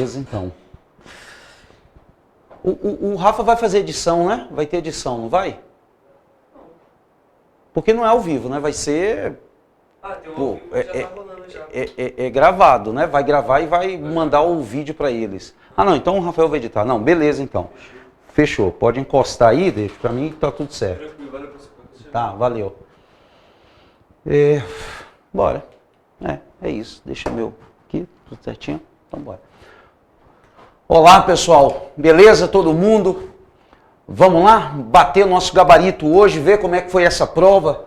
beleza, então. O Rafa vai fazer edição, né? Vai ter edição, não vai? Porque não é ao vivo, né? Vai ser... Tem um ao vivo que já tá rolando já. É gravado, né? Vai gravar e vai mandar o vídeo para eles. Ah, não, então o Rafael vai editar. Não, beleza, então. Fechou. Pode encostar aí, David. Para mim tá tudo certo. Tá, valeu. Bora. É isso. Deixa meu aqui, tudo certinho. Então bora. Olá, pessoal. Beleza, todo mundo? Vamos lá? Bater o nosso gabarito hoje, ver como é que foi essa prova.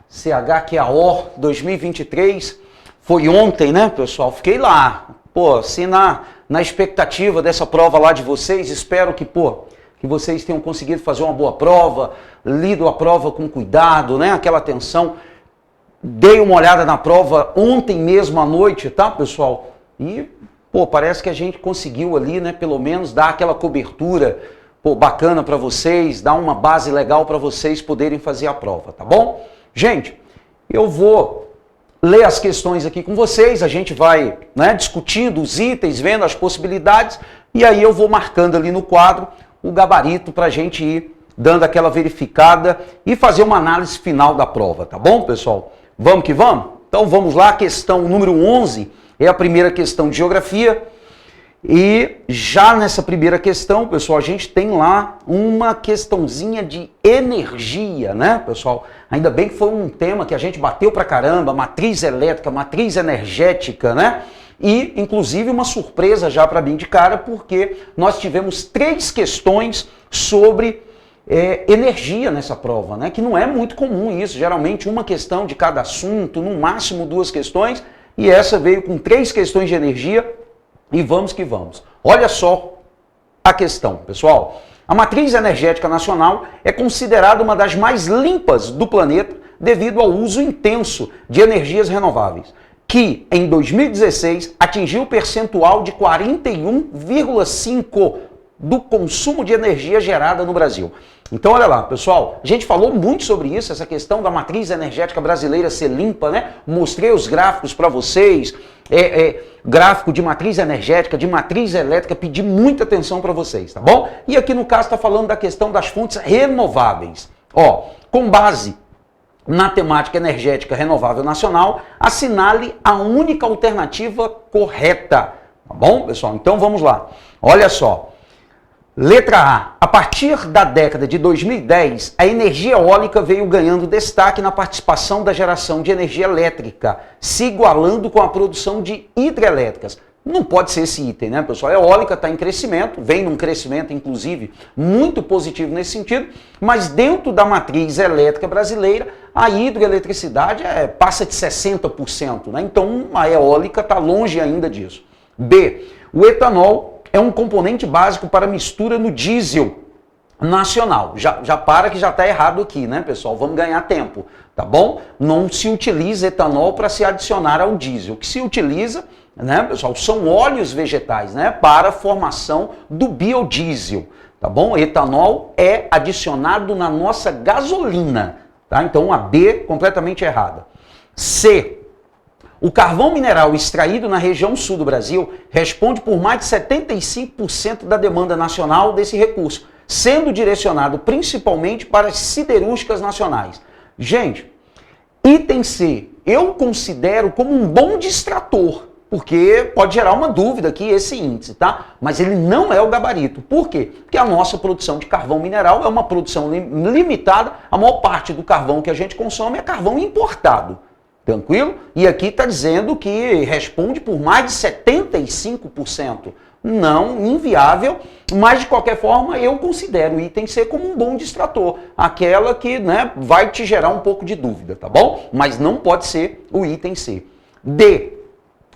CHQAO 2023. Foi ontem, né, pessoal? Fiquei lá. Pô, assim, na expectativa dessa prova lá de vocês. Espero que vocês tenham conseguido fazer uma boa prova, lido a prova com cuidado, né? Aquela atenção. Dei uma olhada na prova ontem mesmo à noite, tá, pessoal? E, parece que a gente conseguiu ali, né, pelo menos dar aquela cobertura, bacana para vocês, dar uma base legal para vocês poderem fazer a prova, tá bom? Gente, eu vou ler as questões aqui com vocês, a gente vai, né, discutindo os itens, vendo as possibilidades, e aí eu vou marcando ali no quadro o gabarito para a gente ir dando aquela verificada e fazer uma análise final da prova, tá bom, pessoal? Vamos que vamos? Então vamos lá, questão número 11, é a primeira questão de geografia. E já nessa primeira questão, pessoal, a gente tem lá uma questãozinha de energia, né, pessoal? Ainda bem que foi um tema que a gente bateu pra caramba, matriz elétrica, matriz energética, né? E, inclusive, uma surpresa já para mim de cara, porque nós tivemos 3 questões sobre energia nessa prova, né? Que não é muito comum isso, geralmente uma questão de cada assunto, no máximo 2 questões, e essa veio com 3 questões de energia. E vamos que vamos. Olha só a questão, pessoal. A matriz energética nacional é considerada uma das mais limpas do planeta devido ao uso intenso de energias renováveis, que em 2016 atingiu o percentual de 41,5% do consumo de energia gerada no Brasil. Então, olha lá, pessoal, a gente falou muito sobre isso, essa questão da matriz energética brasileira ser limpa, né? Mostrei os gráficos para vocês, gráfico de matriz energética, de matriz elétrica, pedi muita atenção para vocês, tá bom? E aqui no caso está falando da questão das fontes renováveis. Ó, com base na temática energética renovável nacional, assinale a única alternativa correta, tá bom, pessoal? Então vamos lá, olha só. Letra A partir da década de 2010, a energia eólica veio ganhando destaque na participação da geração de energia elétrica, se igualando com a produção de hidrelétricas. Não pode ser esse item, né, pessoal? A eólica está em crescimento, vem num crescimento, inclusive, muito positivo nesse sentido, mas dentro da matriz elétrica brasileira, a hidroeletricidade passa de 60%, né? Então, a eólica está longe ainda disso. B. O etanol é um componente básico para mistura no diesel nacional. Já para que já está errado aqui, né, pessoal? Vamos ganhar tempo, tá bom? Não se utiliza etanol para se adicionar ao diesel. O que se utiliza, né, pessoal, são óleos vegetais, né, para a formação do biodiesel, tá bom? Etanol é adicionado na nossa gasolina, tá? Então a B completamente errada. C. O carvão mineral extraído na região sul do Brasil responde por mais de 75% da demanda nacional desse recurso, sendo direcionado principalmente para as siderúrgicas nacionais. Gente, item C, eu considero como um bom distrator, porque pode gerar uma dúvida aqui esse índice, tá? Mas ele não é o gabarito. Por quê? Porque a nossa produção de carvão mineral é uma produção limitada, a maior parte do carvão que a gente consome é carvão importado. Tranquilo? E aqui está dizendo que responde por mais de 75%. Não, inviável, mas de qualquer forma eu considero o item C como um bom distrator. Aquela que, né, vai te gerar um pouco de dúvida, tá bom? Mas não pode ser o item C. D.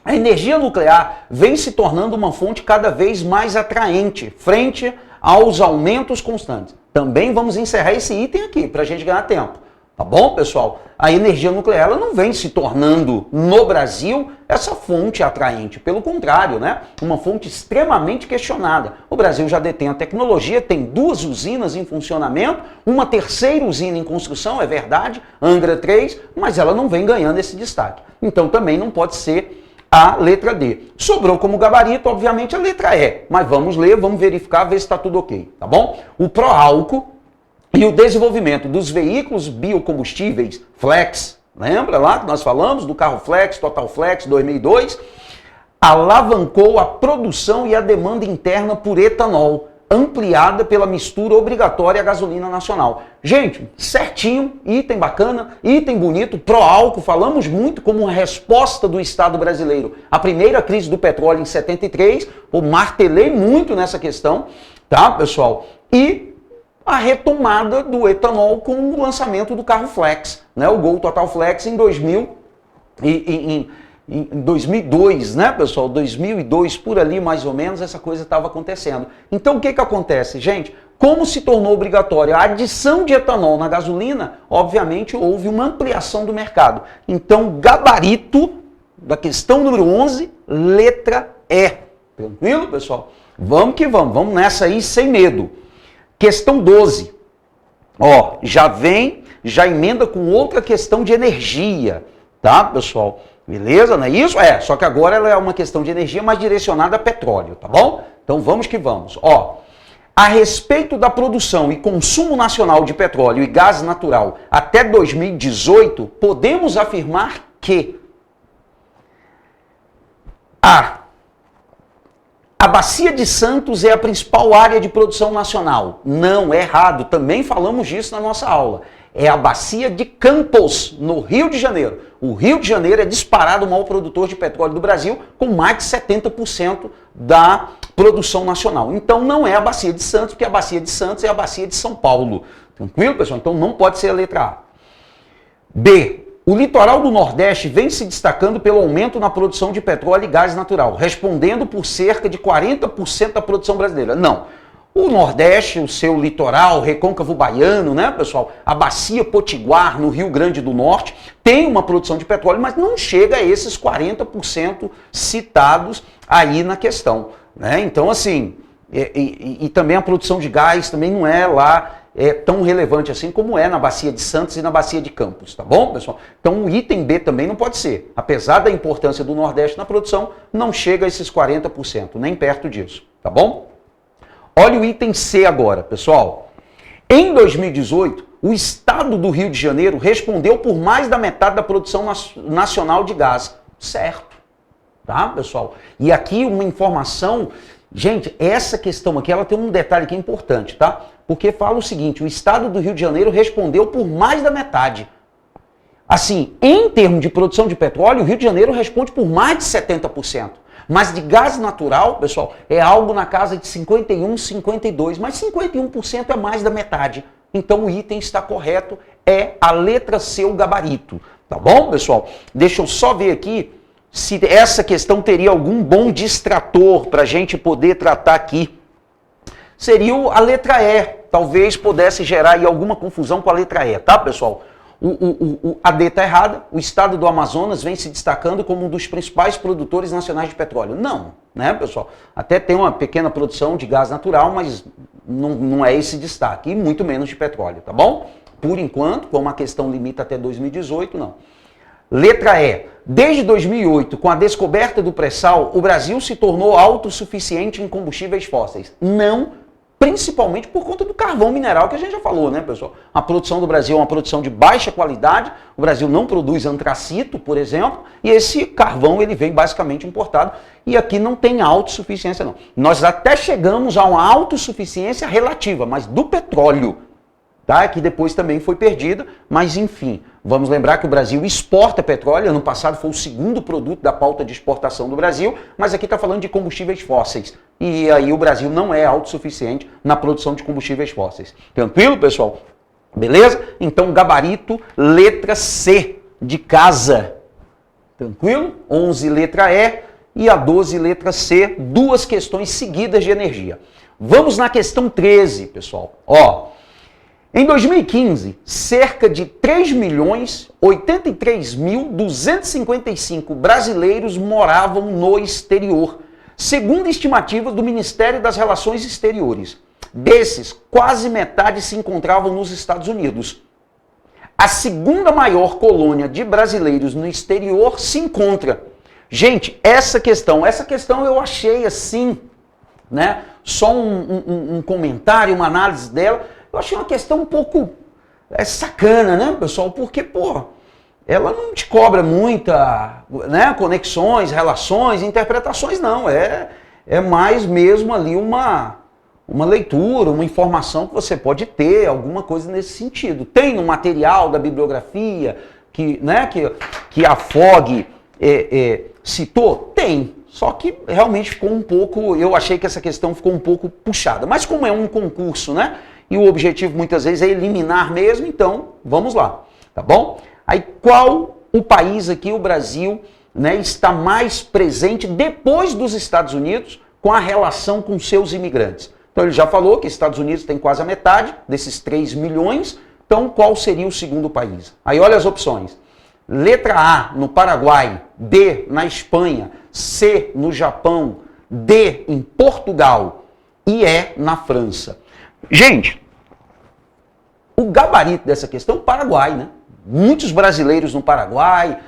A energia nuclear vem se tornando uma fonte cada vez mais atraente frente aos aumentos constantes. Também vamos encerrar esse item aqui para a gente ganhar tempo. Tá bom, pessoal? A energia nuclear ela não vem se tornando, no Brasil, essa fonte atraente. Pelo contrário, né? Uma fonte extremamente questionada. O Brasil já detém a tecnologia, tem 2 usinas em funcionamento, uma terceira usina em construção, é verdade, Angra 3, mas ela não vem ganhando esse destaque. Então também não pode ser a letra D. Sobrou como gabarito, obviamente, a letra E. Mas vamos ler, vamos verificar, ver se está tudo ok, tá bom? O pró-álcool e o desenvolvimento dos veículos biocombustíveis Flex, lembra lá que nós falamos do carro Flex, Total Flex 2002, alavancou a produção e a demanda interna por etanol, ampliada pela mistura obrigatória à gasolina nacional. Gente, certinho, item bacana, item bonito, pró-álcool, falamos muito como uma resposta do Estado brasileiro à primeira crise do petróleo em 73, eu martelei muito nessa questão, tá, pessoal? E a retomada do etanol com o lançamento do carro Flex, né, o Gol Total Flex em 2002, né, pessoal? 2002, por ali mais ou menos, essa coisa estava acontecendo. Então, o que acontece, gente? Como se tornou obrigatória a adição de etanol na gasolina, obviamente houve uma ampliação do mercado. Então, gabarito da questão número 11, letra E. Tranquilo, pessoal? Vamos que vamos, vamos nessa aí sem medo. Questão 12. Ó, já emenda com outra questão de energia, tá, pessoal? Beleza, não é isso? É, só que agora ela é uma questão de energia mais direcionada a petróleo, tá bom? Então vamos que vamos. Ó, a respeito da produção e consumo nacional de petróleo e gás natural até 2018, podemos afirmar que a Bacia de Santos é a principal área de produção nacional. Não, é errado. Também falamos disso na nossa aula. É a Bacia de Campos, no Rio de Janeiro. O Rio de Janeiro é disparado o maior produtor de petróleo do Brasil, com mais de 70% da produção nacional. Então não é a Bacia de Santos, porque a Bacia de Santos é a Bacia de São Paulo. Tranquilo, pessoal? Então não pode ser a letra A. B. O litoral do Nordeste vem se destacando pelo aumento na produção de petróleo e gás natural, respondendo por cerca de 40% da produção brasileira. Não. O Nordeste, o seu litoral, Recôncavo Baiano, né, pessoal? A Bacia Potiguar, no Rio Grande do Norte, tem uma produção de petróleo, mas não chega a esses 40% citados aí na questão, né? Então, assim, e também a produção de gás também não é lá tão relevante assim como é na Bacia de Santos e na Bacia de Campos, tá bom, pessoal? Então, o item B também não pode ser. Apesar da importância do Nordeste na produção, não chega a esses 40%, nem perto disso, tá bom? Olha o item C agora, pessoal. Em 2018, o Estado do Rio de Janeiro respondeu por mais da metade da produção nacional de gás. Certo, tá, pessoal? E aqui uma informação, gente, essa questão aqui, ela tem um detalhe que é importante, tá? Porque fala o seguinte, o Estado do Rio de Janeiro respondeu por mais da metade. Assim, em termos de produção de petróleo, o Rio de Janeiro responde por mais de 70%. Mas de gás natural, pessoal, é algo na casa de 51, 52%, mas 51% é mais da metade. Então o item está correto, é a letra C, o gabarito. Tá bom, pessoal? Deixa eu só ver aqui se essa questão teria algum bom distrator para a gente poder tratar aqui. Seria a letra E, talvez pudesse gerar aí alguma confusão com a letra E, tá, pessoal? A D está errada, o estado do Amazonas vem se destacando como um dos principais produtores nacionais de petróleo. Não, né, pessoal? Até tem uma pequena produção de gás natural, mas não é esse destaque, e muito menos de petróleo, tá bom? Por enquanto, como a questão limita até 2018, não. Letra E. Desde 2008, com a descoberta do pré-sal, o Brasil se tornou autossuficiente em combustíveis fósseis. Não, principalmente por conta do carvão mineral que a gente já falou, né, pessoal? A produção do Brasil é uma produção de baixa qualidade, o Brasil não produz antracito, por exemplo, e esse carvão ele vem basicamente importado, e aqui não tem autossuficiência não. Nós até chegamos a uma autossuficiência relativa, mas do petróleo, tá? Que depois também foi perdida, mas enfim, vamos lembrar que o Brasil exporta petróleo, ano passado foi o segundo produto da pauta de exportação do Brasil, mas aqui está falando de combustíveis fósseis, e aí o Brasil não é autossuficiente na produção de combustíveis fósseis. Tranquilo, pessoal? Beleza? Então, gabarito, letra C, de casa. Tranquilo? 11, letra E, e a 12, letra C, duas questões seguidas de energia. Vamos na questão 13, pessoal. Ó, em 2015, cerca de 3.083.255 brasileiros moravam no exterior, segundo estimativas do Ministério das Relações Exteriores. Desses, quase metade se encontravam nos Estados Unidos. A segunda maior colônia de brasileiros no exterior se encontra Gente, essa questão eu achei assim, né? Só um comentário, uma análise dela, eu achei uma questão um pouco sacana, né, pessoal? Porque, pô, ela não te cobra muita, né, conexões, relações, interpretações, não. É mais mesmo ali uma leitura, uma informação que você pode ter, alguma coisa nesse sentido. Tem no material da bibliografia que, né, que a FOG citou? Tem. Só que realmente ficou um pouco, eu achei que essa questão ficou um pouco puxada. Mas como é um concurso, né? E o objetivo muitas vezes é eliminar mesmo, então vamos lá, tá bom? Aí qual o país aqui, o Brasil, né, está mais presente depois dos Estados Unidos com a relação com seus imigrantes? Então ele já falou que Estados Unidos tem quase a metade desses 3 milhões, então qual seria o segundo país? Aí olha as opções. Letra A, no Paraguai, B, na Espanha, C, no Japão, D, em Portugal e E, na França. Gente, o gabarito dessa questão é o Paraguai, né? Muitos brasileiros no Paraguai,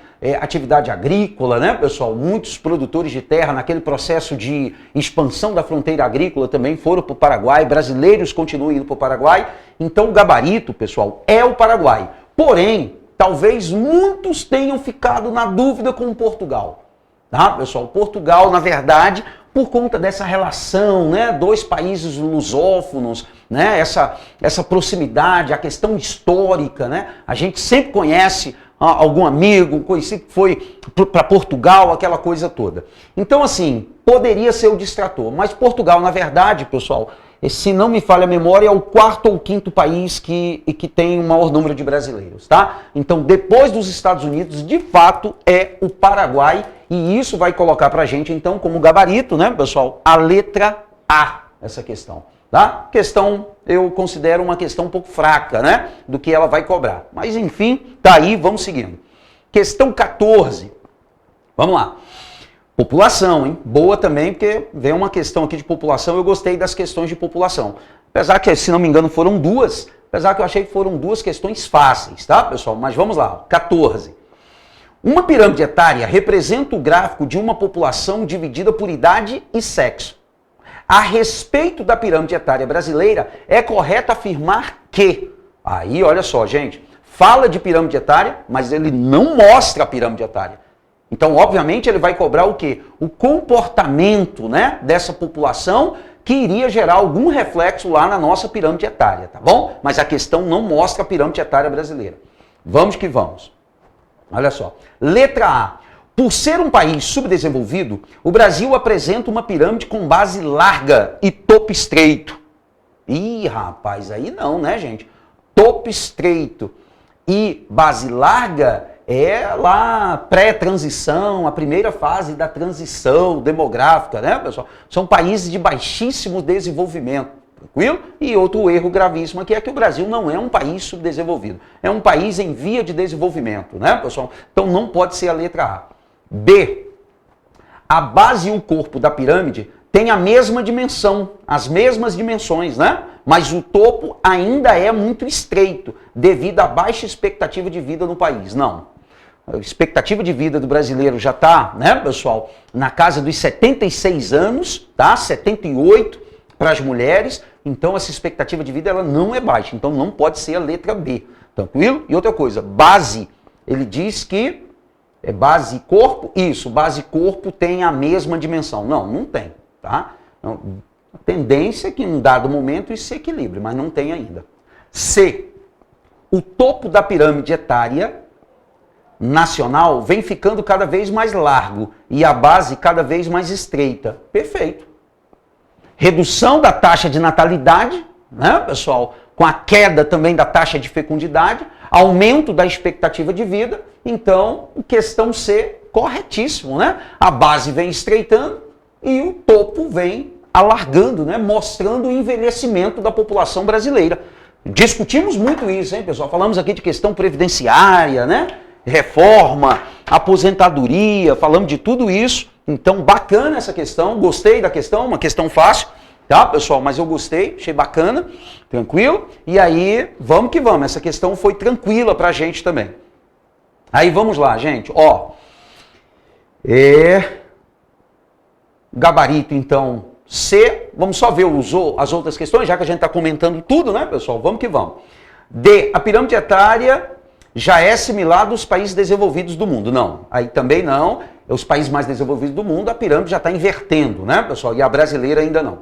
atividade agrícola, né, pessoal? Muitos produtores de terra naquele processo de expansão da fronteira agrícola também foram para o Paraguai, brasileiros continuam indo para o Paraguai. Então o gabarito, pessoal, é o Paraguai. Porém, talvez muitos tenham ficado na dúvida com Portugal. Tá, pessoal? Portugal, na verdade, por conta dessa relação, né, dois países lusófonos, né, essa proximidade, a questão histórica, né, a gente sempre conhece algum amigo, conhecido que foi para Portugal, aquela coisa toda. Então, assim, poderia ser o distrator, mas Portugal, na verdade, pessoal, se não me falha a memória, é o 4º ou 5º país que tem o maior número de brasileiros, tá? Então, depois dos Estados Unidos, de fato, é o Paraguai, e isso vai colocar pra gente, então, como gabarito, né, pessoal, a letra A, essa questão, tá? Questão, eu considero uma questão um pouco fraca, né, do que ela vai cobrar. Mas, enfim, tá aí, vamos seguindo. Questão 14, vamos lá. População, hein? Boa também, porque vem uma questão aqui de população, eu gostei das questões de população. Apesar que, se não me engano, foram duas, apesar que eu achei que foram duas questões fáceis, tá, pessoal? Mas vamos lá, 14. Uma pirâmide etária representa o gráfico de uma população dividida por idade e sexo. A respeito da pirâmide etária brasileira, é correto afirmar que... Aí, olha só, gente, fala de pirâmide etária, mas ele não mostra a pirâmide etária. Então, obviamente, ele vai cobrar o quê? O comportamento, né, dessa população que iria gerar algum reflexo lá na nossa pirâmide etária, tá bom? Mas a questão não mostra a pirâmide etária brasileira. Vamos que vamos. Olha só. Letra A. Por ser um país subdesenvolvido, o Brasil apresenta uma pirâmide com base larga e topo estreito. Ih, rapaz, aí não, né, gente? Topo estreito e base larga é lá pré-transição, a primeira fase da transição demográfica, né, pessoal? São países de baixíssimo desenvolvimento, tranquilo? E outro erro gravíssimo aqui é que o Brasil não é um país subdesenvolvido, é um país em via de desenvolvimento, né, pessoal? Então não pode ser a letra A. B. A base e o corpo da pirâmide têm a mesma dimensão, as mesmas dimensões, né? Mas o topo ainda é muito estreito, devido à baixa expectativa de vida no país. Não. A expectativa de vida do brasileiro já está, né, pessoal, na casa dos 76 anos, tá? 78 para as mulheres. Então, essa expectativa de vida ela não é baixa. Então, não pode ser a letra B. Tranquilo? E outra coisa, base, ele diz que é base e corpo. Isso, base e corpo tem a mesma dimensão. Não, não tem, tá? Não, a tendência é que em um dado momento isso se equilibre, mas não tem ainda. C. O topo da pirâmide etária nacional vem ficando cada vez mais largo e a base cada vez mais estreita. Perfeito. Redução da taxa de natalidade, né, pessoal? Com a queda também da taxa de fecundidade, aumento da expectativa de vida. Então, questão C, corretíssimo, né? A base vem estreitando e o topo vem alargando, né? Mostrando o envelhecimento da população brasileira. Discutimos muito isso, hein, pessoal? Falamos aqui de questão previdenciária, né? Reforma, aposentadoria, falamos de tudo isso. Então, bacana essa questão, gostei da questão, uma questão fácil, tá, pessoal? Mas eu gostei, achei bacana, tranquilo. E aí, vamos que vamos, essa questão foi tranquila pra gente também. Aí, vamos lá, gente, ó. Gabarito, então, C. Vamos só ver as outras questões, já que a gente está comentando tudo, né, pessoal? Vamos que vamos. D. A pirâmide etária já é similar dos países desenvolvidos do mundo. Não, aí também não. Os países mais desenvolvidos do mundo, a pirâmide já está invertendo, né, pessoal? E a brasileira ainda não.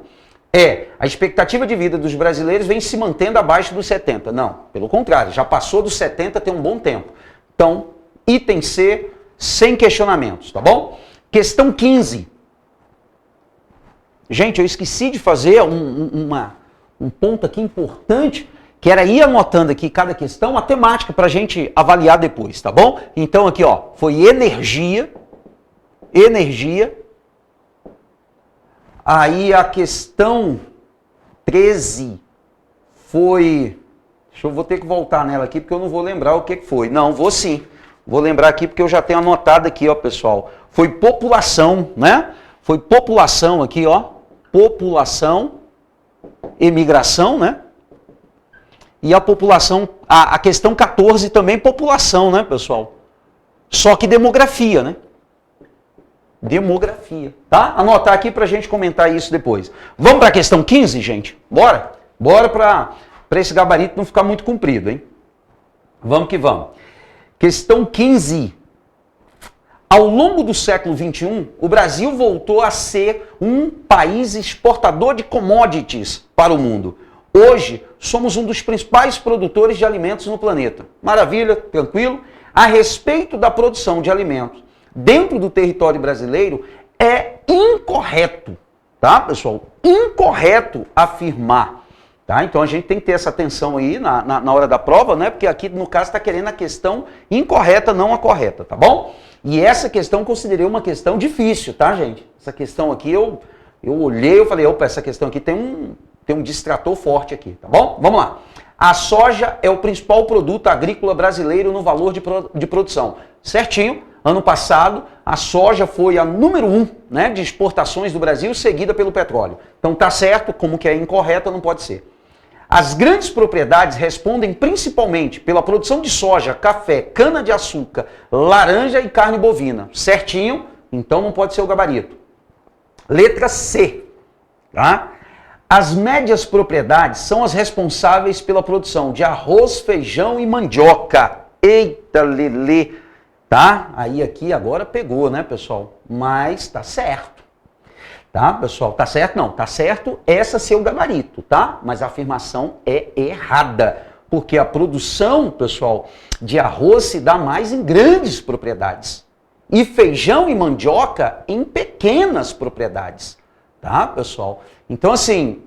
A expectativa de vida dos brasileiros vem se mantendo abaixo dos 70. Não, pelo contrário, já passou dos 70 tem um bom tempo. Então, item C, sem questionamentos, tá bom? Questão 15. Gente, eu esqueci de fazer um ponto aqui importante, que era ir anotando aqui cada questão, a temática para a gente avaliar depois, tá bom? Então aqui, ó, foi energia. Aí a questão 13 foi... Vou ter que voltar nela aqui, porque eu não vou lembrar o que foi. Não, vou sim. Vou lembrar aqui, porque eu já tenho anotado aqui, ó, pessoal. Foi população, né? Foi população aqui, ó. População, imigração, né? E a população, a questão 14 também, população, né, pessoal? Só que demografia, né? Demografia, tá? Anotar aqui pra gente comentar isso depois. Vamos para a questão 15, gente? Bora? Bora para esse gabarito não ficar muito comprido, hein? Vamos que vamos. Questão 15. Ao longo do século XXI, o Brasil voltou a ser um país exportador de commodities para o mundo. Hoje, somos um dos principais produtores de alimentos no planeta. Maravilha, tranquilo? A respeito da produção de alimentos dentro do território brasileiro, é incorreto, tá, pessoal? Incorreto afirmar, tá? Então a gente tem que ter essa atenção aí na hora da prova, né? Porque aqui, no caso, está querendo a questão incorreta, não a correta, tá bom? E essa questão eu considerei uma questão difícil, tá, gente? Essa questão aqui, eu olhei, eu falei, opa, essa questão aqui tem um distrator forte aqui, tá bom? Vamos lá. A soja é o principal produto agrícola brasileiro no valor de produção. Certinho. Ano passado, a soja foi a número 1, né, de exportações do Brasil, seguida pelo petróleo. Então tá certo, como que é incorreta, não pode ser. As grandes propriedades respondem principalmente pela produção de soja, café, cana-de-açúcar, laranja e carne bovina. Certinho, então não pode ser o gabarito. Letra C, tá? As médias propriedades são as responsáveis pela produção de arroz, feijão e mandioca. Eita, lelê! Tá? Aí aqui agora pegou, né, pessoal? Mas tá certo. Tá, pessoal? Tá certo? Não, tá certo essa ser o gabarito, tá? Mas a afirmação é errada. Porque a produção, pessoal, de arroz se dá mais em grandes propriedades. E feijão e mandioca em pequenas propriedades. Tá, pessoal? Então, assim,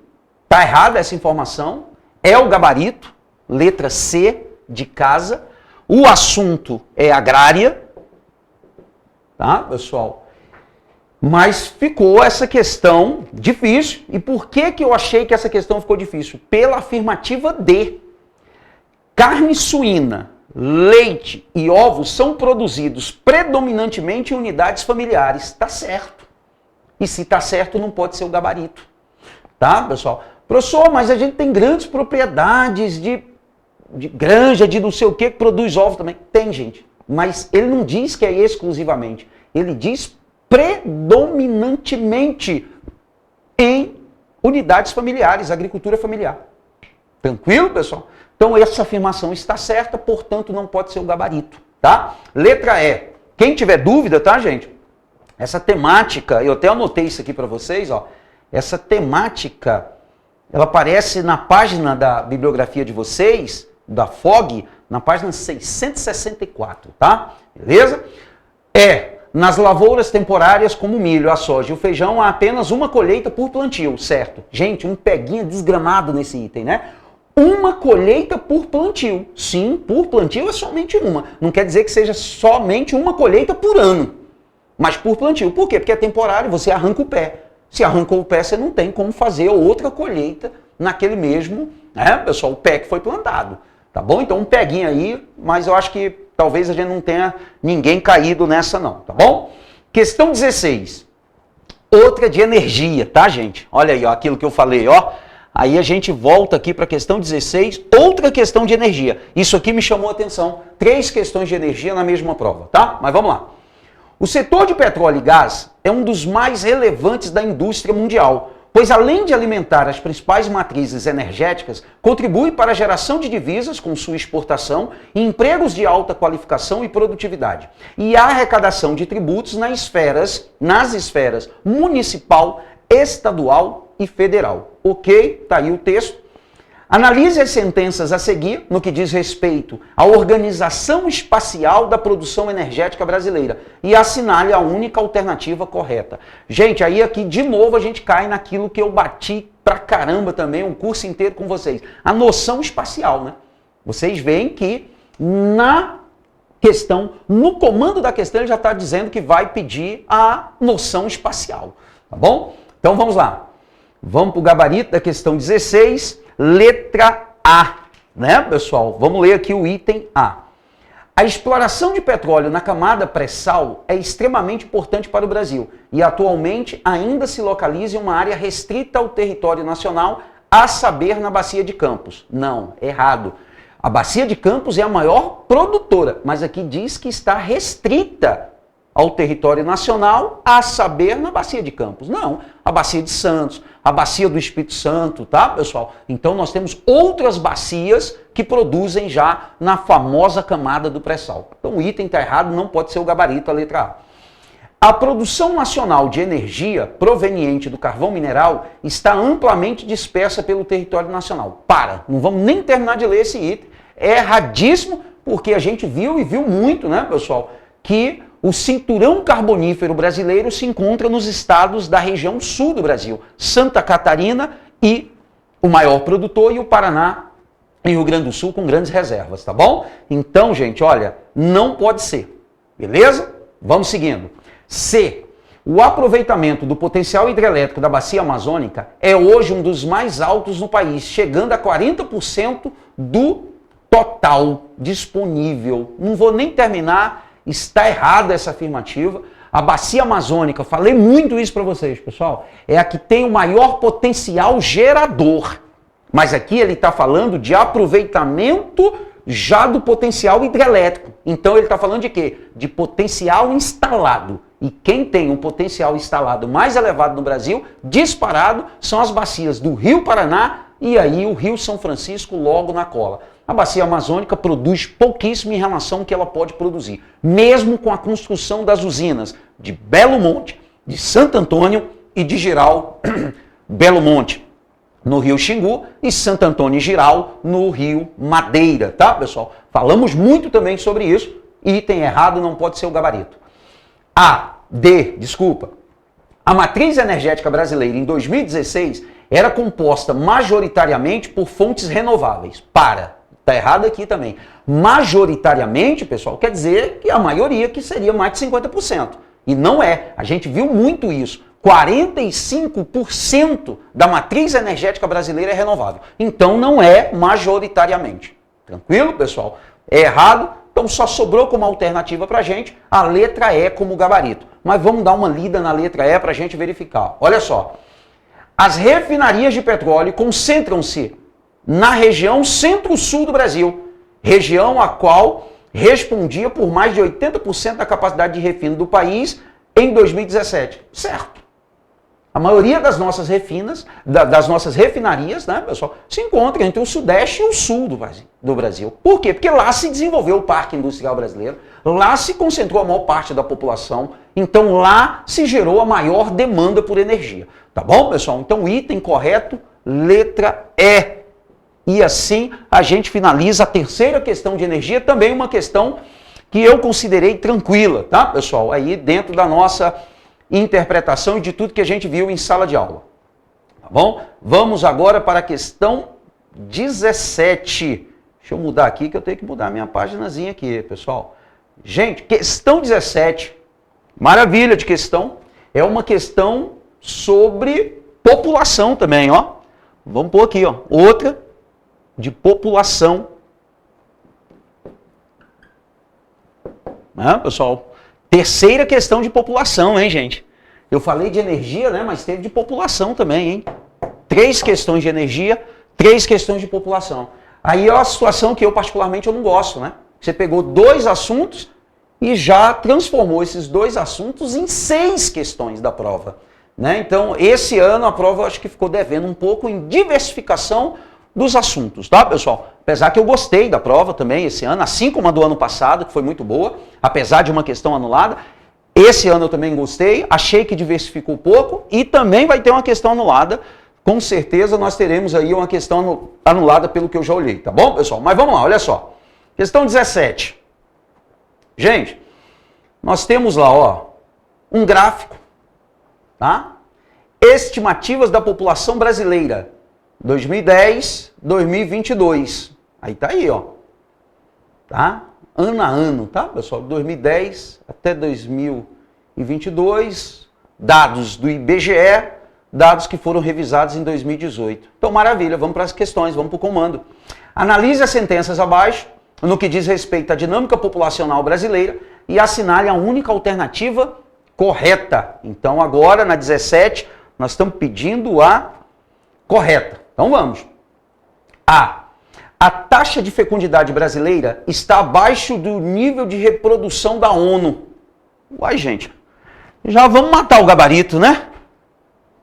tá errada essa informação. É o gabarito, letra C de casa. O assunto é agrária, tá, pessoal? Mas ficou essa questão difícil. E por que eu achei que essa questão ficou difícil? Pela afirmativa D. Carne suína, leite e ovos são produzidos predominantemente em unidades familiares. Tá certo. E se tá certo, não pode ser o gabarito. Tá, pessoal? Professor, mas a gente tem grandes propriedades de granja, de não sei o que produz ovos também. Tem, gente. Mas ele não diz que é exclusivamente. Ele diz predominantemente em unidades familiares, agricultura familiar. Tranquilo, pessoal? Então essa afirmação está certa, portanto não pode ser o gabarito, tá? Letra E. Quem tiver dúvida, tá, gente? Essa temática, eu até anotei isso aqui para vocês, ó. Essa temática, ela aparece na página da bibliografia de vocês, da FOG, na página 664, tá? Beleza? Nas lavouras temporárias como o milho, a soja e o feijão, há apenas uma colheita por plantio, certo? Gente, um peguinha desgramado nesse item, né? Uma colheita por plantio. Sim, por plantio é somente uma. Não quer dizer que seja somente uma colheita por ano, mas por plantio. Por quê? Porque é temporário, você arranca o pé. Se arrancou o pé, você não tem como fazer outra colheita naquele mesmo, né, pessoal, o pé que foi plantado. Tá bom? Então um peguinho aí, mas eu acho que talvez a gente não tenha ninguém caído nessa não, tá bom? Questão 16. Outra de energia, tá, gente? Olha aí, ó, aquilo que eu falei, ó. Aí a gente volta aqui para a questão 16, outra questão de energia. Isso aqui me chamou a atenção. 3 questões de energia na mesma prova, tá? Mas vamos lá. O setor de petróleo e gás é um dos mais relevantes da indústria mundial, pois além de alimentar as principais matrizes energéticas, contribui para a geração de divisas com sua exportação e empregos de alta qualificação e produtividade, e a arrecadação de tributos nas esferas municipal, estadual e federal. Ok? Tá aí o texto. Analise as sentenças a seguir no que diz respeito à organização espacial da produção energética brasileira e assinale a única alternativa correta. Gente, aí aqui de novo a gente cai naquilo que eu bati pra caramba também um curso inteiro com vocês. A noção espacial, né? Vocês veem que na questão, no comando da questão ele já está dizendo que vai pedir a noção espacial, tá bom? Então vamos lá. Vamos para o gabarito da questão 16. Letra A, né, pessoal? Vamos ler aqui o item A. A exploração de petróleo na camada pré-sal é extremamente importante para o Brasil e atualmente ainda se localiza em uma área restrita ao território nacional, a saber, na Bacia de Campos. Não, errado. A Bacia de Campos é a maior produtora, mas aqui diz que está restrita ao território nacional, a saber, na Bacia de Campos. Não, a Bacia de Santos, a Bacia do Espírito Santo, tá, pessoal? Então nós temos outras bacias que produzem já na famosa camada do pré-sal. Então o item está errado, não pode ser o gabarito, a letra A. A produção nacional de energia proveniente do carvão mineral está amplamente dispersa pelo território nacional. Não vamos nem terminar de ler esse item. É erradíssimo, porque a gente viu e viu muito, né, pessoal, que o cinturão carbonífero brasileiro se encontra nos estados da região sul do Brasil, Santa Catarina e o maior produtor, e o Paraná e Rio Grande do Sul com grandes reservas, tá bom? Então, gente, olha, não pode ser, beleza? Vamos seguindo. C. O aproveitamento do potencial hidrelétrico da bacia amazônica é hoje um dos mais altos no país, chegando a 40% do total disponível. Não vou nem terminar. Está errada essa afirmativa. A bacia amazônica, falei muito isso para vocês, pessoal, é a que tem o maior potencial gerador. Mas aqui ele está falando de aproveitamento já do potencial hidrelétrico. Então ele está falando de quê? De potencial instalado. E quem tem um potencial instalado mais elevado no Brasil, disparado, são as bacias do Rio Paraná e aí o Rio São Francisco logo na cola. A bacia amazônica produz pouquíssimo em relação ao que ela pode produzir, mesmo com a construção das usinas de Belo Monte, de Santo Antônio e de Giral, Belo Monte no Rio Xingu e Santo Antônio e Giral no Rio Madeira, tá, pessoal? Falamos muito também sobre isso, item errado não pode ser o gabarito. A matriz energética brasileira em 2016 era composta majoritariamente por fontes renováveis. Tá errado aqui também. Majoritariamente, pessoal, quer dizer que a maioria que seria mais de 50%. E não é. A gente viu muito isso. 45% da matriz energética brasileira é renovável. Então não é majoritariamente. Tranquilo, pessoal? É errado. Então só sobrou como alternativa para a gente a letra E como gabarito. Mas vamos dar uma lida na letra E para a gente verificar. Olha só. As refinarias de petróleo concentram-se na região centro-sul do Brasil, região a qual respondia por mais de 80% da capacidade de refino do país em 2017. Certo. A maioria das nossas refinarias, né, pessoal, se encontra entre o sudeste e o sul do Brasil. Por quê? Porque lá se desenvolveu o parque industrial brasileiro, lá se concentrou a maior parte da população, então lá se gerou a maior demanda por energia. Tá bom, pessoal? Então, item correto, letra E. E assim a gente finaliza a terceira questão de energia, também uma questão que eu considerei tranquila, tá, pessoal? Aí dentro da nossa interpretação e de tudo que a gente viu em sala de aula. Tá bom? Vamos agora para a questão 17. Deixa eu mudar aqui que eu tenho que mudar a minha paginazinha aqui, pessoal. Gente, questão 17. Maravilha de questão. É uma questão sobre população também, ó. Vamos pôr aqui, ó. Outra de população. Pessoal, terceira questão de população, hein, gente? Eu falei de energia, né, mas teve de população também, hein? 3 questões de energia, 3 questões de população. Aí é uma situação que eu particularmente eu não gosto, né? Você pegou 2 assuntos e já transformou esses dois assuntos em 6 questões da prova. Né? Então, esse ano a prova eu acho que ficou devendo um pouco em diversificação dos assuntos, tá, pessoal? Apesar que eu gostei da prova também esse ano, assim como a do ano passado, que foi muito boa, apesar de uma questão anulada. Esse ano eu também gostei, achei que diversificou pouco e também vai ter uma questão anulada. Com certeza nós teremos aí uma questão anulada pelo que eu já olhei, tá bom, pessoal? Mas vamos lá, olha só. Questão 17. Gente, nós temos lá, ó, um gráfico, tá? Estimativas da população brasileira, 2010, 2022. Aí tá aí, ó. Tá? Ano a ano, tá, pessoal? 2010 até 2022, dados do IBGE, dados que foram revisados em 2018. Então, maravilha, vamos para as questões, vamos para o comando. Analise as sentenças abaixo, no que diz respeito à dinâmica populacional brasileira, e assinale a única alternativa correta. Então, agora, na 17, nós estamos pedindo a correta. Então, vamos. A taxa de fecundidade brasileira está abaixo do nível de reprodução da ONU. Uai, gente, já vamos matar o gabarito, né?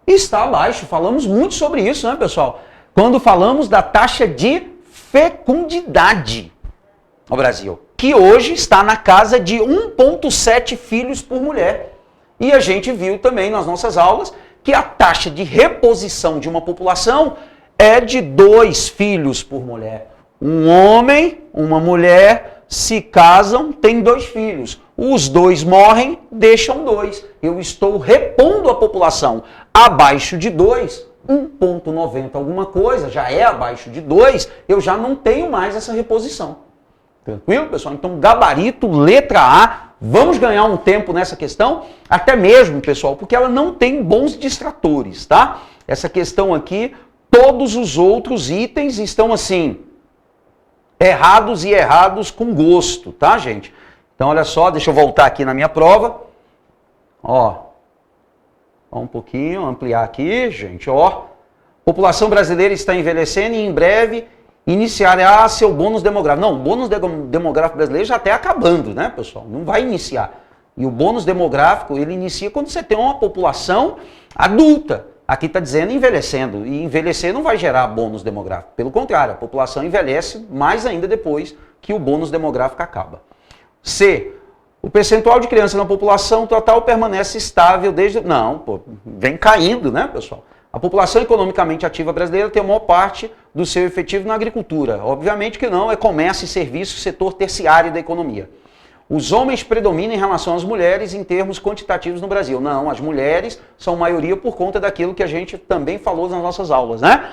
Está abaixo, falamos muito sobre isso, né, pessoal? Quando falamos da taxa de fecundidade no Brasil, que hoje está na casa de 1,7 filhos por mulher. E a gente viu também nas nossas aulas que a taxa de reposição de uma população é de 2 filhos por mulher. Um homem, uma mulher se casam, têm 2 filhos. Os 2 morrem, deixam 2. Eu estou repondo a população abaixo de 2, 1,90 alguma coisa, já é abaixo de 2, eu já não tenho mais essa reposição. Tranquilo, pessoal? Então, gabarito, letra A, vamos ganhar um tempo nessa questão, até mesmo, pessoal, porque ela não tem bons distratores, tá? Essa questão aqui, todos os outros itens estão assim, errados e errados com gosto, tá, gente? Então, olha só, deixa eu voltar aqui na minha prova. Ó um pouquinho, ampliar aqui, gente, ó. População brasileira está envelhecendo e em breve iniciará seu bônus demográfico. Não, o bônus demográfico brasileiro já está acabando, né, pessoal? Não vai iniciar. E o bônus demográfico, ele inicia quando você tem uma população adulta. Aqui está dizendo envelhecendo. E envelhecer não vai gerar bônus demográfico. Pelo contrário, a população envelhece mais ainda depois que o bônus demográfico acaba. C. O percentual de crianças na população total permanece estável desde... Não, pô, vem caindo, né, pessoal? A população economicamente ativa brasileira tem a maior parte do seu efetivo na agricultura. Obviamente que não, é comércio e serviço, setor terciário da economia. Os homens predominam em relação às mulheres em termos quantitativos no Brasil. Não, as mulheres são maioria por conta daquilo que a gente também falou nas nossas aulas, né?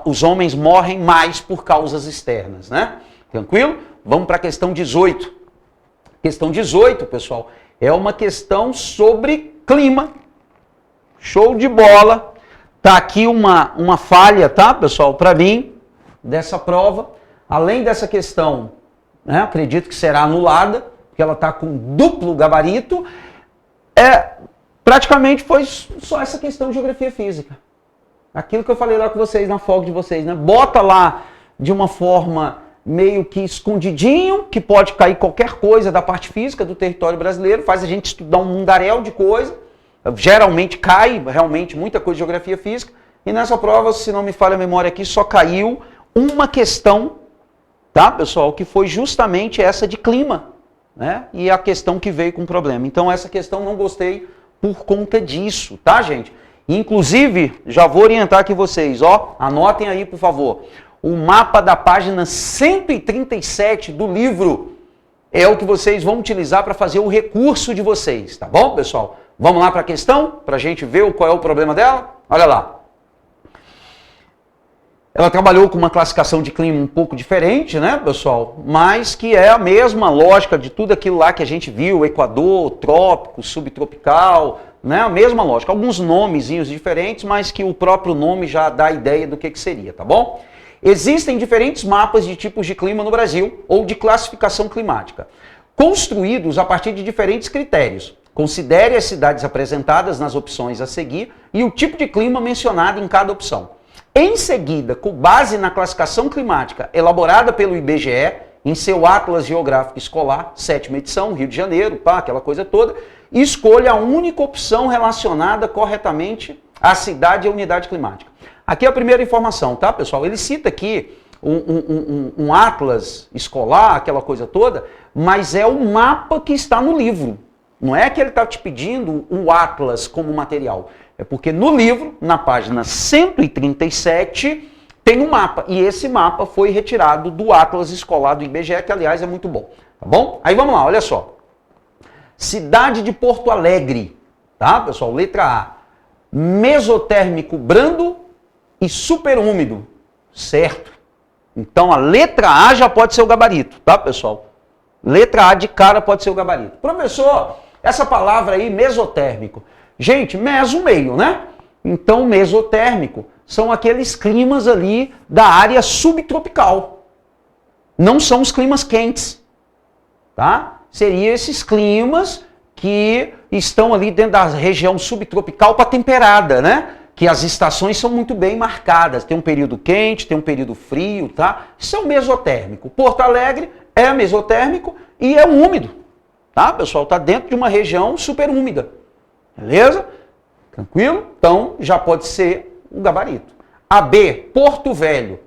Os homens morrem mais por causas externas, né? Tranquilo? Vamos para a questão 18. Questão 18, pessoal, é uma questão sobre clima. Show de bola. Tá aqui uma falha, tá, pessoal, para mim, dessa prova. Além dessa questão, né, acredito que será anulada, porque ela está com duplo gabarito. Praticamente foi só essa questão de geografia física. Aquilo que eu falei lá com vocês, na folga de vocês, né? Bota lá de uma forma meio que escondidinho, que pode cair qualquer coisa da parte física do território brasileiro, faz a gente estudar um mundaréu de coisa, geralmente cai realmente muita coisa de geografia física, e nessa prova, se não me falha a memória aqui, só caiu uma questão, tá, pessoal, que foi justamente essa de clima, né, e a questão que veio com problema. Então essa questão não gostei por conta disso, tá, gente? Inclusive, já vou orientar aqui vocês, ó, anotem aí, por favor. O mapa da página 137 do livro é o que vocês vão utilizar para fazer o recurso de vocês, tá bom, pessoal? Vamos lá para a questão, para a gente ver qual é o problema dela? Olha lá. Ela trabalhou com uma classificação de clima um pouco diferente, né, pessoal? Mas que é a mesma lógica de tudo aquilo lá que a gente viu, Equador, trópico, subtropical, né? A mesma lógica. Alguns nomezinhos diferentes, mas que o próprio nome já dá a ideia do que seria, tá bom? Existem diferentes mapas de tipos de clima no Brasil, ou de classificação climática, construídos a partir de diferentes critérios. Considere as cidades apresentadas nas opções a seguir e o tipo de clima mencionado em cada opção. Em seguida, com base na classificação climática elaborada pelo IBGE, em seu Atlas Geográfico Escolar, 7ª edição, Rio de Janeiro, pá, aquela coisa toda, escolha a única opção relacionada corretamente à cidade e à unidade climática. Aqui é a primeira informação, tá, pessoal? Ele cita aqui um Atlas escolar, aquela coisa toda, mas é o mapa que está no livro. Não é que ele está te pedindo o Atlas como material. É porque no livro, na página 137, tem um mapa. E esse mapa foi retirado do Atlas escolar do IBGE, que aliás é muito bom. Tá bom? Aí vamos lá, olha só. Cidade de Porto Alegre, tá, pessoal? Letra A. Mesotérmico brando e superúmido. Certo. Então a letra A já pode ser o gabarito, tá, pessoal? Letra A de cara pode ser o gabarito. Professor, essa palavra aí, mesotérmico. Gente, meso meio, né? Então mesotérmico são aqueles climas ali da área subtropical. Não são os climas quentes, tá? Seriam esses climas que estão ali dentro da região subtropical para temperada, né? Que as estações são muito bem marcadas. Tem um período quente, tem um período frio, tá? Isso é o mesotérmico. Porto Alegre é mesotérmico e é úmido, tá, pessoal? Tá dentro de uma região super úmida. Beleza? Tranquilo? Então, já pode ser o gabarito. AB, Porto Velho.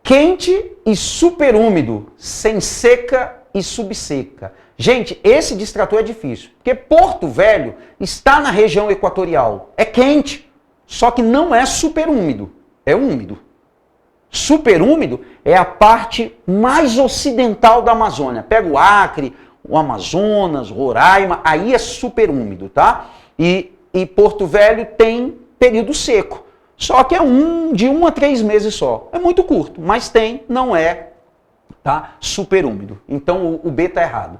Quente e superúmido, sem seca e subseca. Gente, esse distrator é difícil, porque Porto Velho está na região equatorial. É quente, só que não é superúmido, é úmido. Superúmido é a parte mais ocidental da Amazônia. Pega o Acre, o Amazonas, Roraima, aí é superúmido, tá? E Porto Velho tem período seco. Só que é de 1 a 3 meses só. É muito curto, mas tem, não é, tá? Superúmido. Então o B está errado.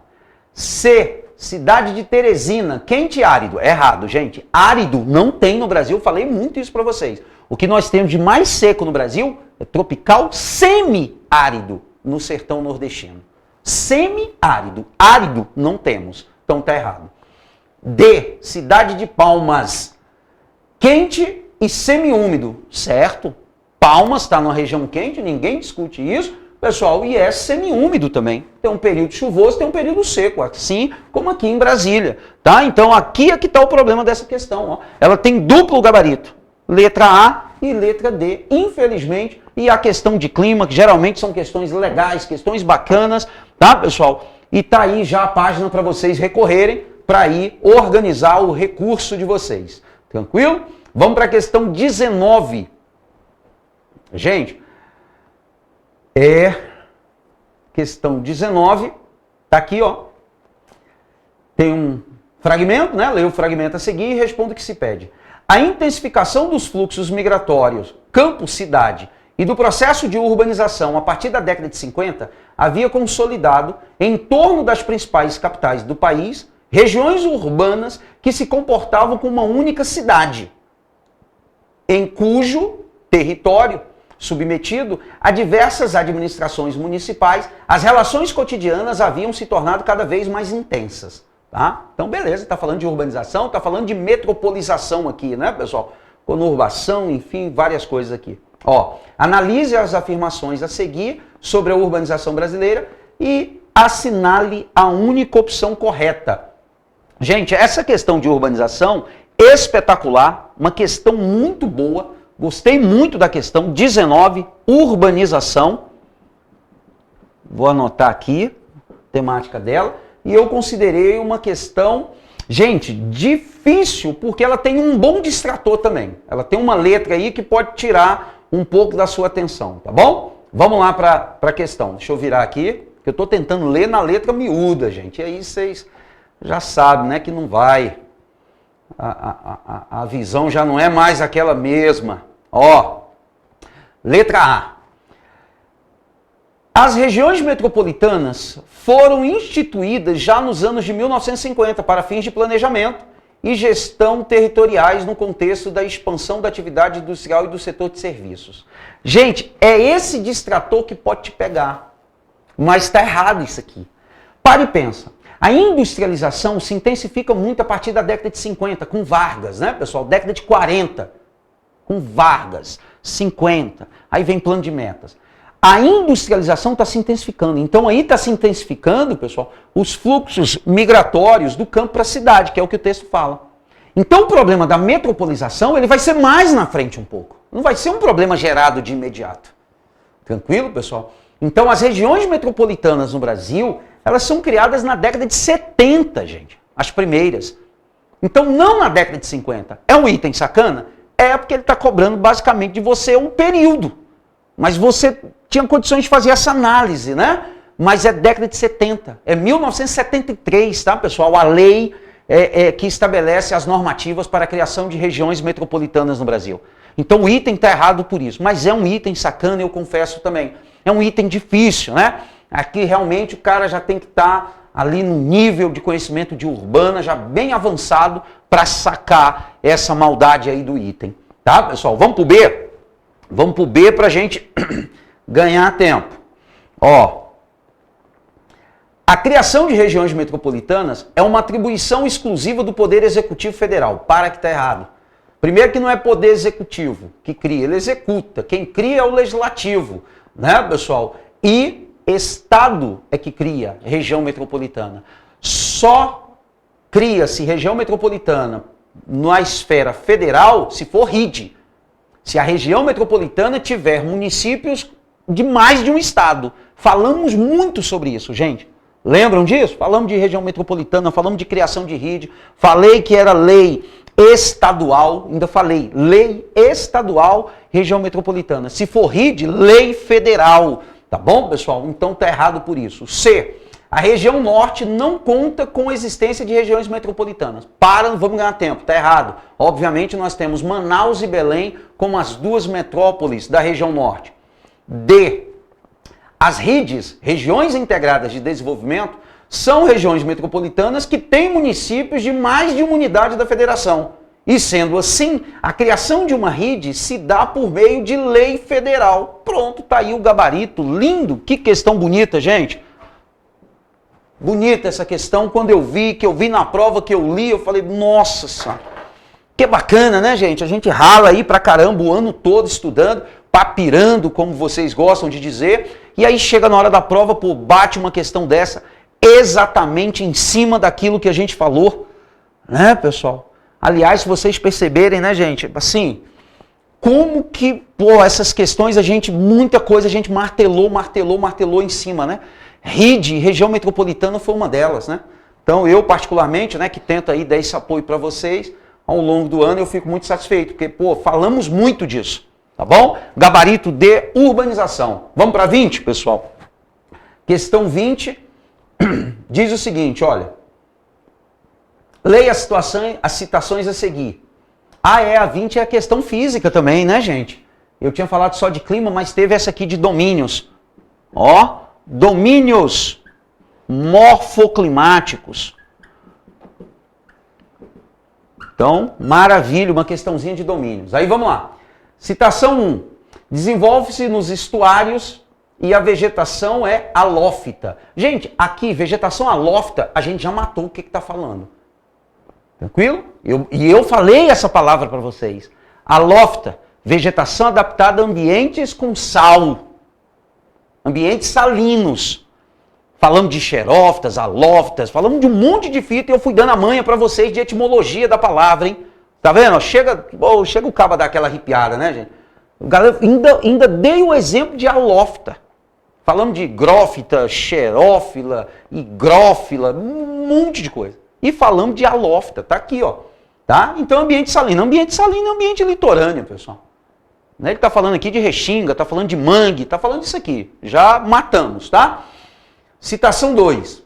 C, cidade de Teresina, quente e árido. É errado, gente. Árido não tem no Brasil, falei muito isso para vocês. O que nós temos de mais seco no Brasil é tropical semi-árido no sertão nordestino. Semi-árido. Árido não temos. Então tá errado. D, cidade de Palmas, quente e semi-úmido. Certo? Palmas está numa região quente, ninguém discute isso. Pessoal, e é semi-úmido também. Tem um período chuvoso, tem um período seco, assim como aqui em Brasília. Tá? Então aqui é que está o problema dessa questão. Ó. Ela tem duplo gabarito. Letra A e letra D, infelizmente. E a questão de clima, que geralmente são questões legais, questões bacanas. Tá, pessoal? E tá aí já a página para vocês recorrerem para ir organizar o recurso de vocês. Tranquilo? Vamos para a questão 19. Gente, questão 19, tá aqui, ó. Tem um fragmento, né? Leia o fragmento a seguir e responda o que se pede. A intensificação dos fluxos migratórios campo-cidade e do processo de urbanização a partir da década de 50 havia consolidado em torno das principais capitais do país regiões urbanas que se comportavam como uma única cidade, em cujo território submetido a diversas administrações municipais, as relações cotidianas haviam se tornado cada vez mais intensas. Tá? Então, beleza, está falando de urbanização, está falando de metropolização aqui, né, pessoal? Conurbação, enfim, várias coisas aqui. Ó, analise as afirmações a seguir sobre a urbanização brasileira e assinale a única opção correta. Gente, essa questão de urbanização, espetacular, uma questão muito boa. Gostei muito da questão 19, urbanização. Vou anotar aqui a temática dela. E eu considerei uma questão, gente, difícil, porque ela tem um bom distrator também. Ela tem uma letra aí que pode tirar um pouco da sua atenção, tá bom? Vamos lá para a questão. Deixa eu virar aqui, que eu estou tentando ler na letra miúda, gente. E aí vocês já sabem, né, que não vai. A visão já não é mais aquela mesma. Ó, letra A. As regiões metropolitanas foram instituídas já nos anos de 1950 para fins de planejamento e gestão territoriais no contexto da expansão da atividade industrial e do setor de serviços. Gente, é esse distrator que pode te pegar, mas está errado isso aqui. Para e pensa. A industrialização se intensifica muito a partir da década de 50, com Vargas, né, pessoal? Década de 40, com Vargas, 50. Aí vem plano de metas. a industrialização está se intensificando. Então aí está se intensificando, pessoal, os fluxos migratórios do campo para a cidade, que é o que o texto fala. Então o problema da metropolização ele vai ser mais na frente um pouco. Não vai ser um problema gerado de imediato. Tranquilo, pessoal? Então as regiões metropolitanas no Brasil, elas são criadas na década de 70, gente. As primeiras. Então não na década de 50. É um item sacana? É porque ele está cobrando basicamente de você um período. Mas você tinha condições de fazer essa análise, né? Mas é década de 70. É 1973, tá, pessoal? A lei que estabelece as normativas para a criação de regiões metropolitanas no Brasil. Então o item está errado por isso. Mas é um item sacana, eu confesso também. É um item difícil, né? Aqui realmente o cara já tem que estar ali no nível de conhecimento de urbana, já bem avançado, para sacar essa maldade aí do item. Tá, pessoal? Vamos pro B? Vamos pro B para a gente ganhar tempo. Ó, a criação de regiões metropolitanas é uma atribuição exclusiva do Poder Executivo Federal. Para que está errado. Primeiro que não é Poder Executivo que cria, ele executa. Quem cria é o Legislativo, né, pessoal? E Estado é que cria região metropolitana. Só cria-se região metropolitana na esfera federal se for RID. Se a região metropolitana tiver municípios de mais de um estado. Falamos muito sobre isso, gente. Lembram disso? Falamos de região metropolitana, falamos de criação de RID, falei que era lei estadual, ainda falei, lei estadual, região metropolitana. Se for RID, lei federal. Tá bom, pessoal? Então tá errado por isso. C. A região norte não conta com a existência de regiões metropolitanas. Vamos ganhar tempo, tá errado. Obviamente nós temos Manaus e Belém como as duas metrópoles da região norte. D. As RIDs, regiões integradas de desenvolvimento, são regiões metropolitanas que têm municípios de mais de uma unidade da federação. E sendo assim, a criação de uma RID se dá por meio de lei federal. Pronto, tá aí o gabarito, lindo, que questão bonita, gente. Bonita essa questão, quando eu vi na prova que eu li, eu falei, nossa senhora, que bacana, né, gente? A gente rala aí pra caramba o ano todo estudando, papirando, como vocês gostam de dizer, e aí chega na hora da prova, pô, bate uma questão dessa, exatamente em cima daquilo que a gente falou, né, pessoal? Aliás, se vocês perceberem, né, gente, assim, como que, pô, essas questões muita coisa a gente martelou em cima, né? RID, região metropolitana, foi uma delas, né? Então eu particularmente, né, que tento aí dar esse apoio para vocês, ao longo do ano eu fico muito satisfeito, porque, pô, falamos muito disso, tá bom? Gabarito de urbanização. Vamos para 20, pessoal? Questão 20 diz o seguinte, olha, leia as citações a seguir. A 20 é a questão física também, né, gente? Eu tinha falado só de clima, mas teve essa aqui de domínios. Ó, domínios morfoclimáticos. Então, maravilha, uma questãozinha de domínios. Aí vamos lá. Citação 1. Desenvolve-se nos estuários e a vegetação é halófita. Gente, aqui, vegetação halófita, a gente já matou o que está falando. Tranquilo? Eu falei essa palavra para vocês. Halófita, vegetação adaptada a ambientes com sal. Ambientes salinos. Falamos de xerófitas, halófitas, falamos de um monte de fita e eu fui dando a manha para vocês de etimologia da palavra, hein? Tá vendo? Chega o cabo a dar aquela arrepiada, né, gente? Galera, ainda dei o exemplo de halófita. Falamos de grófita, xerófila, higrófila, um monte de coisa. E falamos de halófita, tá aqui, ó. Tá? Então, ambiente salino. Ambiente salino é ambiente litorâneo, pessoal. Ele está falando aqui de Restinga, está falando de mangue, está falando disso aqui. Já matamos, tá? Citação 2.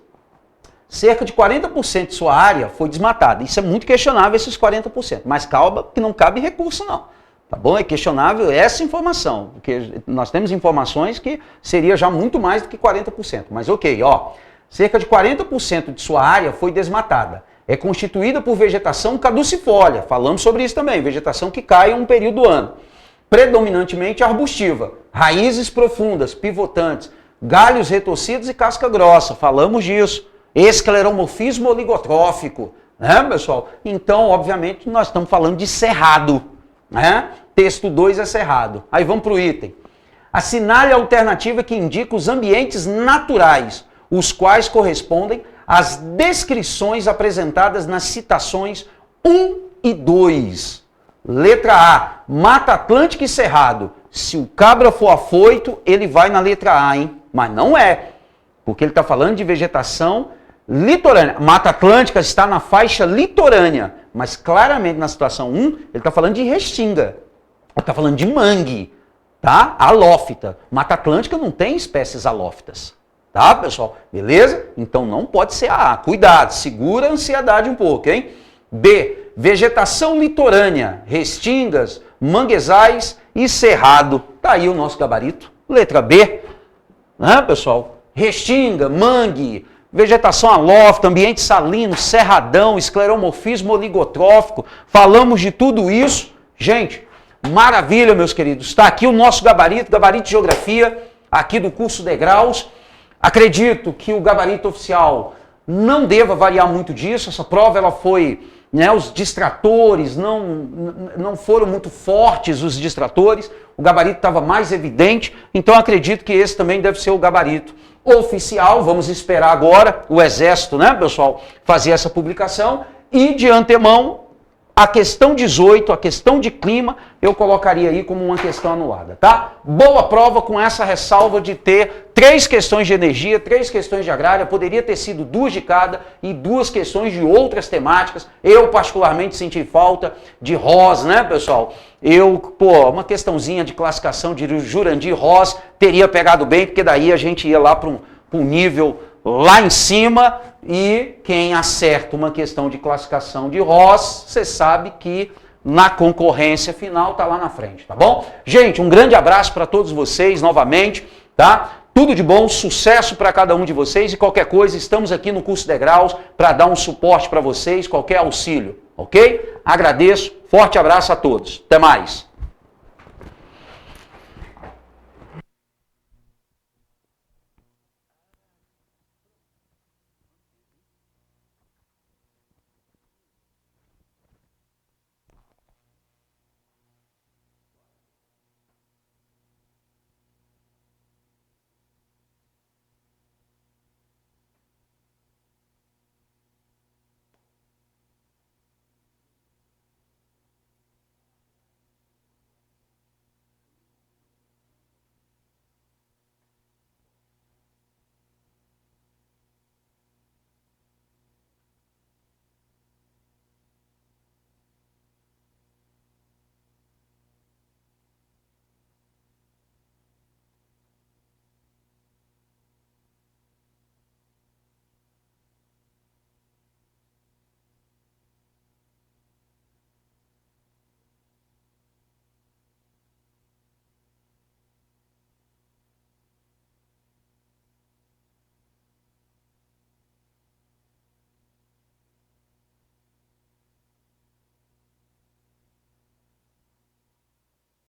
Cerca de 40% de sua área foi desmatada. Isso é muito questionável, esses 40%. Mas calma, que não cabe recurso, não. Tá bom? É questionável essa informação. Porque nós temos informações que seria já muito mais do que 40%. Mas ok, ó. Cerca de 40% de sua área foi desmatada. É constituída por vegetação caducifólia. Falamos sobre isso também. Vegetação que cai em um período do ano. Predominantemente arbustiva, raízes profundas, pivotantes, galhos retorcidos e casca grossa. Falamos disso. Escleromorfismo oligotrófico, né, pessoal? Então, obviamente, nós estamos falando de cerrado, né? Texto 2 é cerrado. Aí vamos para o item. Assinale a alternativa que indica os ambientes naturais, os quais correspondem às descrições apresentadas nas citações 1 e 2. Letra A, Mata Atlântica e Cerrado. Se o cabra for afoito, ele vai na letra A, hein? Mas não é, porque ele está falando de vegetação litorânea. Mata Atlântica está na faixa litorânea, mas claramente na situação 1, ele está falando de restinga. Ele está falando de mangue, tá? Alófita. Mata Atlântica não tem espécies alófitas, tá, pessoal? Beleza? Então não pode ser a A. Cuidado, segura a ansiedade um pouco, hein? B, vegetação litorânea, restingas, manguezais e cerrado. Tá aí o nosso gabarito. Letra B, né, pessoal? Restinga, mangue, vegetação alófita, ambiente salino, cerradão, escleromorfismo oligotrófico. Falamos de tudo isso. Gente, maravilha, meus queridos. Está aqui o nosso gabarito de geografia, aqui do curso Degraus. Acredito que o gabarito oficial não deva variar muito disso. Essa prova ela foi, né, os distratores não foram muito fortes, os distratores. O gabarito estava mais evidente. Então acredito que esse também deve ser o gabarito oficial. Vamos esperar agora o Exército, né, pessoal, fazer essa publicação. E de antemão, a questão 18, a questão de clima, eu colocaria aí como uma questão anulada, tá? Boa prova com essa ressalva de ter 3 questões de energia, 3 questões de agrária, poderia ter sido 2 de cada e 2 questões de outras temáticas. Eu particularmente senti falta de Ross, né, pessoal? Uma questãozinha de classificação de Jurandir Ross teria pegado bem, porque daí a gente ia lá para um nível lá em cima. E quem acerta uma questão de classificação de Ross, você sabe que na concorrência final está lá na frente, tá bom? Gente, um grande abraço para todos vocês novamente, tá? Tudo de bom, sucesso para cada um de vocês e qualquer coisa, estamos aqui no curso Degraus para dar um suporte para vocês, qualquer auxílio, ok? Agradeço, forte abraço a todos, até mais!